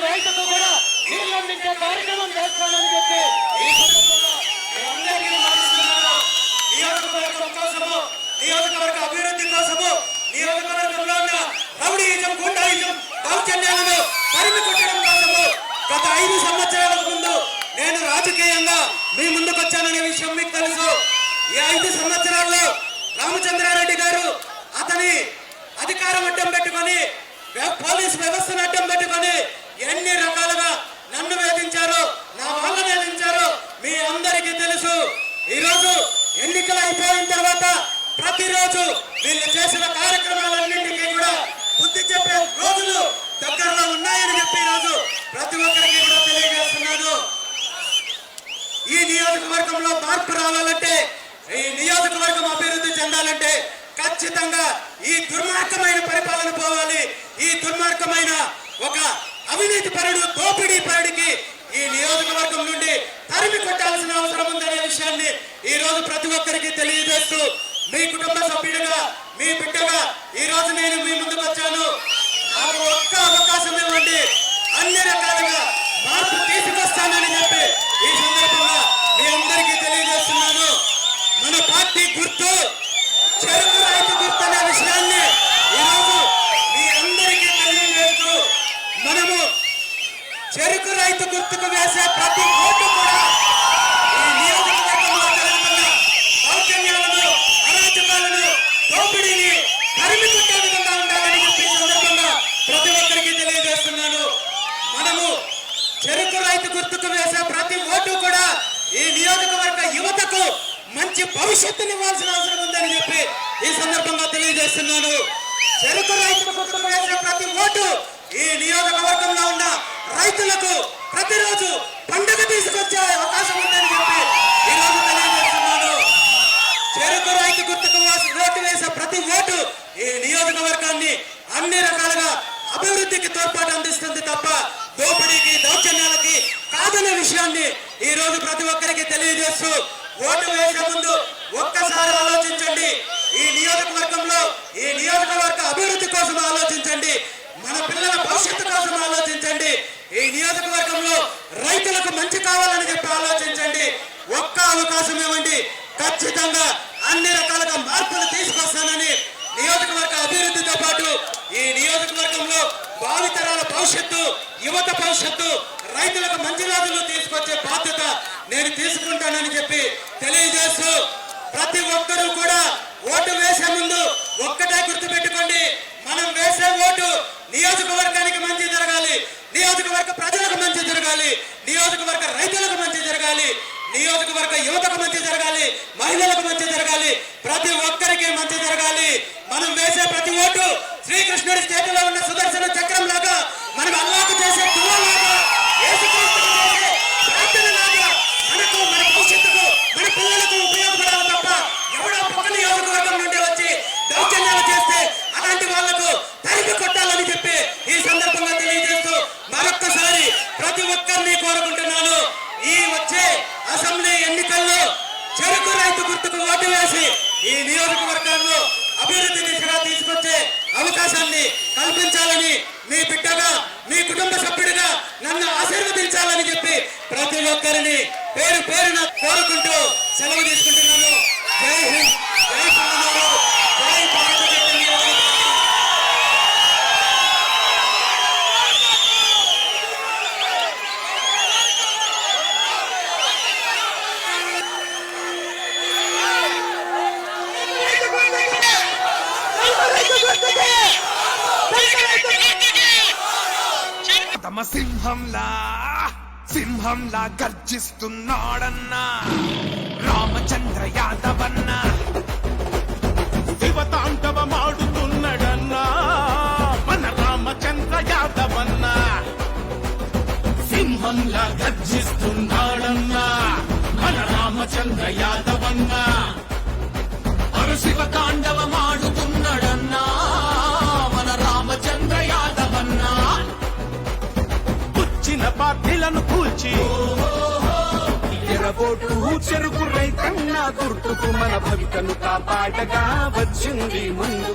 రైతుకు కూడా నీళ్ళు అందించే కార్యక్రమం చేస్తానని చెప్పి నియోజకవర్గం కోసము, నియోజకవర్గ అభివృద్ధి కోసము, నియోజకవర్గంలో ఉన్న రౌడీయిజం, గుండాయిజం, దౌర్జన్యాలను తరిమి కొట్టడం కోసము గత 5 సంవత్సరాల ముందు నేను రాజకీయంగా మీ ముందుకు వచ్చాననే విషయం మీకు తెలుసు. ఈ 5 సంవత్సరాల్లో రామచంద్రారెడ్డి గారు అతని అధికారం అడ్డం పెట్టుకొని, పోలీసు వ్యవస్థను అడ్డం పెట్టుకొని ఎన్ని రకాలుగా నన్ను వేధించారో, నా వాళ్ళని వేధించారో మీ అందరికీ తెలుసు. ఈరోజు ఎన్నికలు అయిపోయిన తర్వాత ప్రతిరోజు వీళ్ళు చేసిన కార్యక్రమాలన్నింటికీ కూడా బుద్ధి చెప్పే రోజులు దగ్గరలో ఉన్నాయని చెప్పి ఈరోజు ప్రతి ఒక్కరికి కూడా తెలియజేస్తున్నాను. ఈ నియోజకవర్గంలో మార్పు రావాలంటే, ఈ నియోజకవర్గం అభివృద్ధి చెందాలంటే ఖచ్చితంగా ఈ దుర్మార్గమైన పరిపాలన పోవాలి. ఈ దుర్మార్గమైన ఒక అవినీతి పరుడు, దోపిడీ పరుడికి ఈ నియోజకవర్గం నుండి తరిమి కొట్టాల్సిన అవసరం ఉందనే విషయాన్ని ఈ రోజు ప్రతి ఒక్కరికి తెలియజేస్తూ, మీ కుటుంబ సభ్యుడిగా, మీ బిడ్డగా ఈ రోజు నేను మీ ముందుకు వచ్చాను. నాకు ఒక్క అవకాశం ఇవ్వండి, అన్ని రకాలుగా మార్పు తీసుకొస్తానని చెప్పి ఈ సందర్భంగా మీ అందరికీ తెలియజేస్తున్నాను. మన పార్టీ గుర్తు చెరుకు రైతు గుర్తు అనే విషయాన్ని ఈరోజు మీ అందరికీ తెలియజేస్తూ, మనము చెరుకు రైతు గుర్తుకు వేసే ప్రతి ఓటు కూడా ఈ నియోజకవర్గంలో జరుగుతున్న దౌర్జన్యాలను, అరాచకాలను, దోపిడీని తరిమి కొట్టే విధంగా ఉండాలని చెప్పి సందర్భంగా ప్రతి ఒక్కరికి తెలియజేస్తున్నాను. మనము చెరుకు రైతు గుర్తుకు వేసే ప్రతి ఓటు కూడా ఈ నియోజకవర్గ యువతకు మంచి భవిష్యత్తుని ఇవ్వాల్సిన అవసరం ఉందని చెప్పి ఈ సందర్భంగా తెలియజేస్తున్నాను. చెరుకు రైతు గుర్తుకు వేసే ప్రతి ఓటు ఈ నియోజకవర్గంలో ఉన్న రైతులకు ప్రతిరోజు పండుగ తీసుకొచ్చే అవకాశం ఉందని చెప్పి ఈ రోజు తెలియజేస్తున్నాను. చెరుకు రైతు గుర్తుకు ఓటు వేసే ప్రతి ఓటు ఈ నియోజకవర్గాన్ని అన్ని రకాలుగా అభివృద్ధికి తోడ్పాటు అందిస్తుంది తప్ప దోపిడీకి, దౌర్జన్యాలకి కాదనే విషయాన్ని ఈ రోజు ప్రతి ఒక్కరికి తెలియజేస్తూ, ఓటు వేసే ముందు ఒక్కసారి ఆలోచించండి. ఈ నియోజకవర్గంలో, ఈ నియోజకవర్గ అభివృద్ధి కోసం ఆలోచించండి. మన పిల్లల భవిష్యత్తు కోసం ఆలోచించండి. ఈ నియోజకవర్గంలో రైతులకు మంచి కావాలని చెప్పి ఆలోచించండి. ఒక్క అవకాశం ఇవ్వండి, ఖచ్చితంగా అన్ని రకాలుగా మార్పులు తీసుకొస్తానని, నియోజకవర్గ అభివృద్ధితో పాటు ఈ నియోజకవర్గంలో భావితరాల భవిష్యత్తు, యువత భవిష్యత్తు, రైతులకు మంచి రోజులు తీసుకొచ్చే బాధ్యత నేను తీసుకుంటానని చెప్పి తెలియజేస్తూ, ప్రతి ఒక్కరూ కూడా ఓటు వేసే ముందు ఒక్కటే గుర్తుపెట్టుకోండి, మనం వేసే ఓటు నియోజకవర్గానికి మంచి జరగాలి, నియోజకవర్గ ప్రజలకు మంచి జరగాలి, నియోజకవర్గ రైతులకు మంచి జరగాలి, నియోజకవర్గ యువతకు మంచి జరగాలి, మహిళలకు మంచి జరగాలి, ప్రతి ఒక్కరికి మంచి జరగాలి. మనం వేసే ప్రతి ఓటు శ్రీకృష్ణుడి చేతిలో ఉన్న సుదర్శన చక్రం లాగా, మనం అల్లాకు చేసే దువ్వలాగా, యేసుక్రీస్తుకు చేసే ప్రార్థనలాగా మనకు, మన భవిష్యత్తుకు, మన పిల్లలకు ఉపయోగపడాలి తప్ప ఎవడో పక్క నియోజకవర్గం నుండి వచ్చి దౌర్జన్యాలు చేస్తే అలాంటి వాళ్లకు తరిమి కొట్టాలని చెప్పి ఈ సందర్భంగా తెలియజేస్తూ, మరొక్కసారి ప్రతి ఒక్కరిని కోరుకుంటున్నాను, ఈ వచ్చే అసెంబ్లీ ఎన్నికల్లో చెరుకు రైతు గుర్తుకు ఓటు వేసి ఈ నియోజకవర్గాల్లో అభివృద్ధి దిశగా తీసుకొచ్చే అవకాశాన్ని కల్పించాలని, మీ బిడ్డగా, మీ కుటుంబ సభ్యుడిగా నన్ను ఆశీర్వదించాలని చెప్పి ప్రతి ఒక్కరిని పేరు పేరున కోరుకుంటూ సెలవు సమసింహంలా సింహంలా గర్జిస్తున్నాడన్నా రామచంద్ర యాదవన్న శివతాండవమాడుతున్నడన్నా మన రామచంద్ర యాదవన్న సింహంలా గర్జిస్తున్నాడన్నా మన రామచంద్ర యాదవన్న శివ తాండవమాడుతున్నాడన్నా మన రామచంద్ర యాదవన్నా పుచ్చిన పార్టీలను కూల్చి ఎరబోటు చెరుకు రైతన్న గుర్తుకు మన భవితను కాపాడగా వచ్చింది ముందు